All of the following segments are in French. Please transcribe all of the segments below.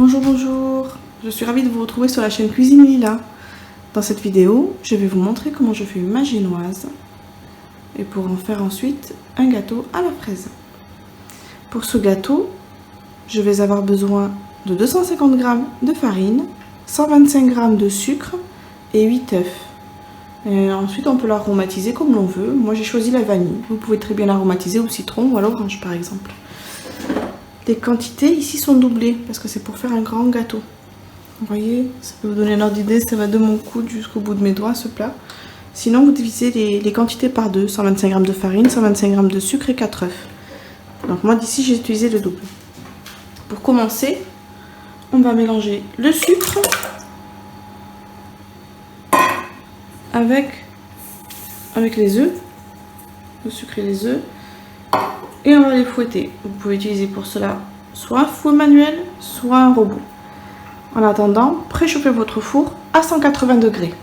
Bonjour, bonjour, je suis ravie de vous retrouver sur la chaîne Cuisine Lila. Dans cette vidéo, je vais vous montrer comment je fais ma génoise et pour en faire ensuite un gâteau à la fraise. Pour ce gâteau, je vais avoir besoin de 250 g de farine, 125 g de sucre et 8 œufs. Et ensuite, on peut l'aromatiser comme l'on veut. Moi, j'ai choisi la vanille. Vous pouvez très bien l'aromatiser au citron ou à l'orange, par exemple. Les quantités ici sont doublées parce que c'est pour faire un grand gâteau. Vous voyez, ça peut vous donner un ordre d'idée, ça va de mon coude jusqu'au bout de mes doigts ce plat. Sinon, vous divisez les quantités par deux, 125 g de farine, 125 g de sucre et 4 œufs. Donc moi d'ici j'ai utilisé le double. Pour commencer, on va mélanger le sucre avec les œufs, le sucre et les œufs, et on va les fouetter. Vous pouvez utiliser pour cela soit un fouet manuel, soit un robot. En attendant, préchauffez votre four à 180 degrés.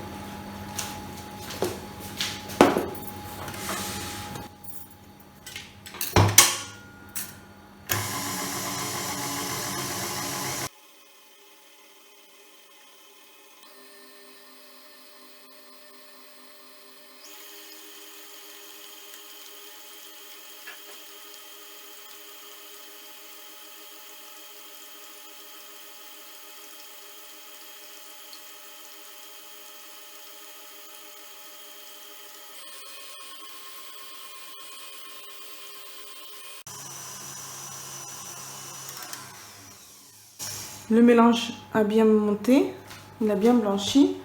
Le mélange a bien monté, il a bien blanchi.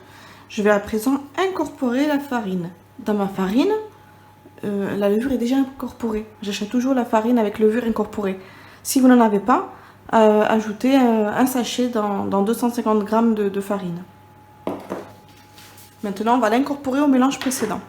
Je vais à présent incorporer la farine. Dans ma farine, la levure est déjà incorporée. J'achète toujours la farine avec levure incorporée. Si vous n'en avez pas, ajoutez un sachet dans 250 g de farine. Maintenant, on va l'incorporer au mélange précédent.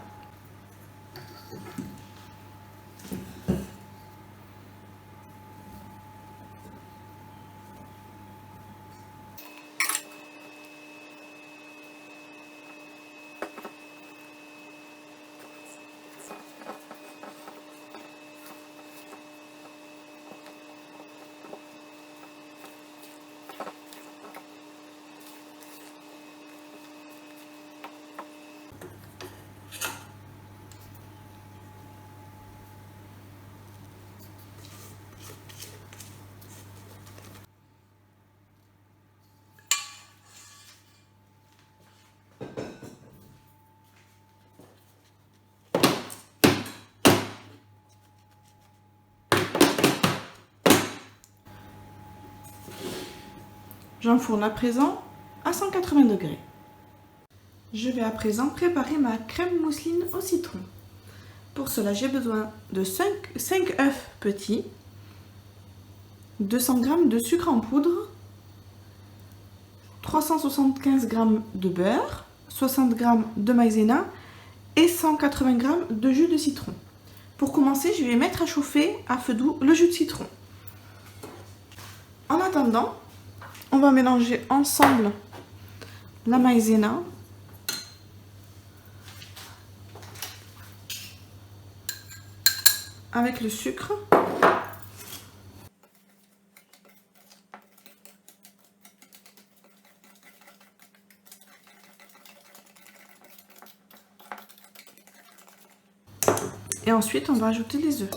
J'enfourne à présent à 180 degrés. Je vais à présent préparer ma crème mousseline au citron. Pour cela, j'ai besoin de 5 œufs petits, 200 g de sucre en poudre, 375 g de beurre, 60 g de maïzena et 180 g de jus de citron. Pour commencer, je vais mettre à chauffer à feu doux le jus de citron. En attendant, on va mélanger ensemble la maïzena avec le sucre. Et ensuite, on va ajouter les œufs.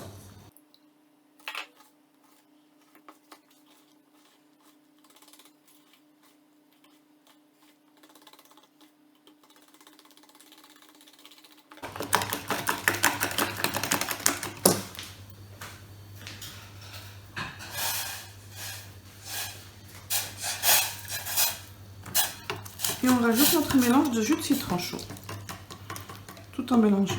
Et on rajoute notre mélange de jus de citron chaud, tout en mélangeant.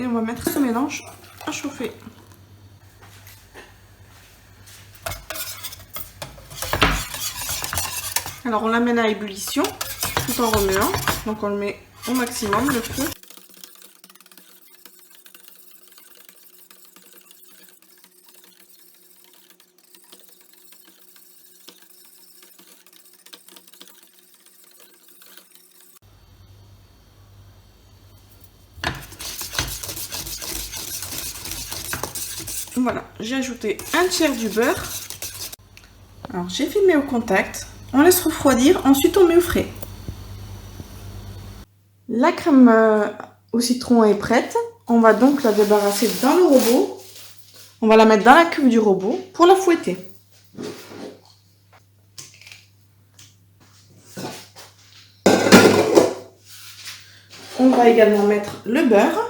Et on va mettre ce mélange à chauffer. Alors on l'amène à ébullition tout en remuant. Donc on le met au maximum le feu. Voilà, j'ai ajouté un tiers du beurre. Alors j'ai filmé au contact. On laisse refroidir, ensuite on met au frais. La crème au citron est prête. On va donc la débarrasser dans le robot. On va la mettre dans la cuve du robot pour la fouetter. On va également mettre le beurre.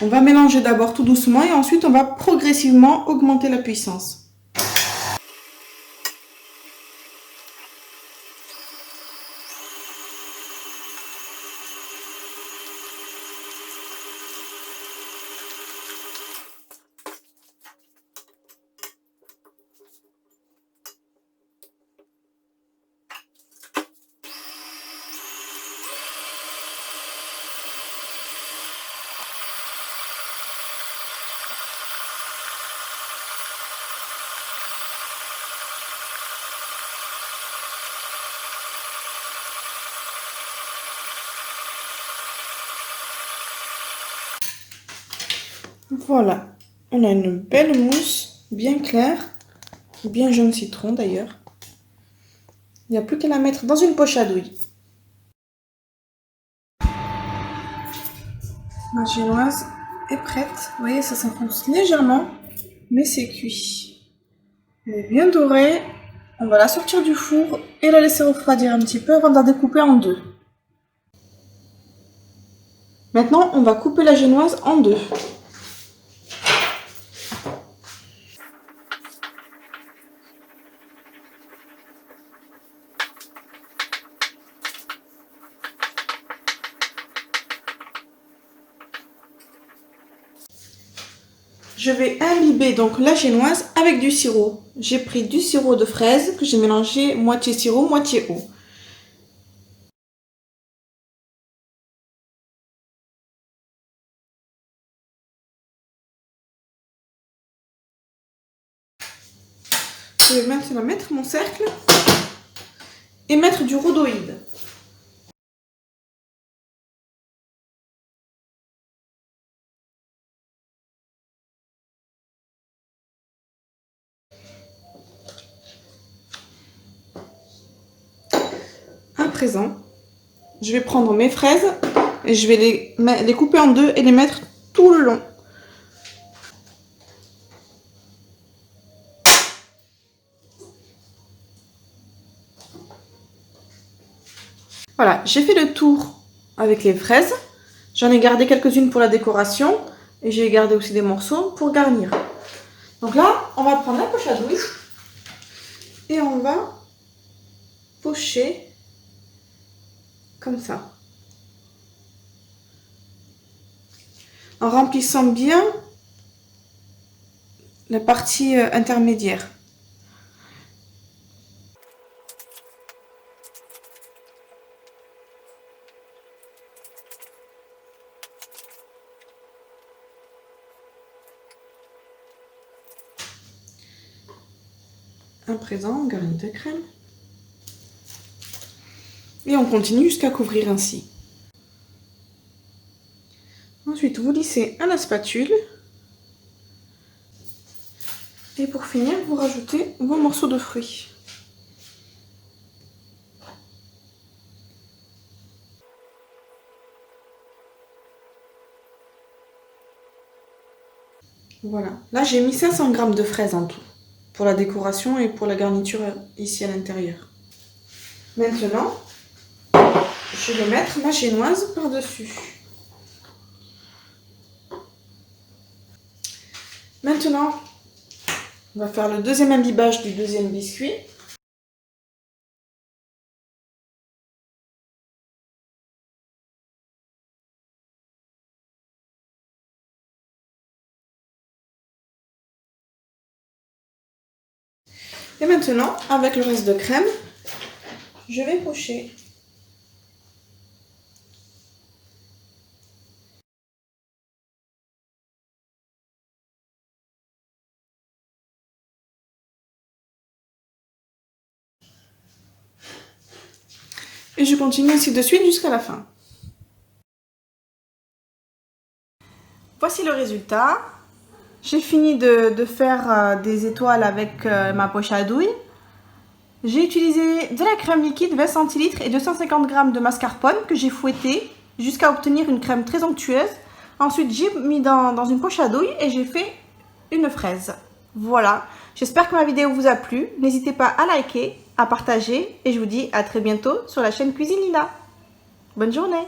On va mélanger d'abord tout doucement et ensuite on va progressivement augmenter la puissance. Voilà, on a une belle mousse bien claire, bien jaune citron d'ailleurs. Il n'y a plus qu'à la mettre dans une poche à douille. Ma génoise est prête. Vous voyez, ça s'enfonce légèrement, mais c'est cuit. Elle est bien dorée. On va la sortir du four et la laisser refroidir un petit peu avant de la découper en deux. Maintenant, on va couper la génoise en deux. Je vais imbiber donc la génoise avec du sirop. J'ai pris du sirop de fraise que j'ai mélangé moitié sirop, moitié eau. Je vais maintenant mettre mon cercle et mettre du rhodoïde. À présent, je vais prendre mes fraises et je vais les couper en deux et les mettre tout le long. Voilà, j'ai fait le tour avec les fraises. J'en ai gardé quelques-unes pour la décoration et j'ai gardé aussi des morceaux pour garnir. Donc là, on va prendre la poche à douille et on va pocher comme ça. En remplissant bien la partie intermédiaire. À présent, on garnit de crème. Et on continue jusqu'à couvrir ainsi. Ensuite, vous lissez à la spatule. Et pour finir, vous rajoutez vos morceaux de fruits. Voilà. Là, j'ai mis 500 g de fraises en tout. Pour la décoration et pour la garniture ici à l'intérieur. Maintenant, je vais mettre ma génoise par-dessus. Maintenant, on va faire le deuxième imbibage du deuxième biscuit. Et maintenant, avec le reste de crème, je vais pocher. Et je continue ainsi de suite jusqu'à la fin. Voici le résultat. J'ai fini de faire des étoiles avec ma poche à douille. J'ai utilisé de la crème liquide 20 centilitres et 250 g de mascarpone que j'ai fouetté jusqu'à obtenir une crème très onctueuse. Ensuite, j'ai mis dans une poche à douille et j'ai fait une fraise. Voilà, j'espère que ma vidéo vous a plu. N'hésitez pas à liker, à partager et je vous dis à très bientôt sur la chaîne Cuisine Lila. Bonne journée!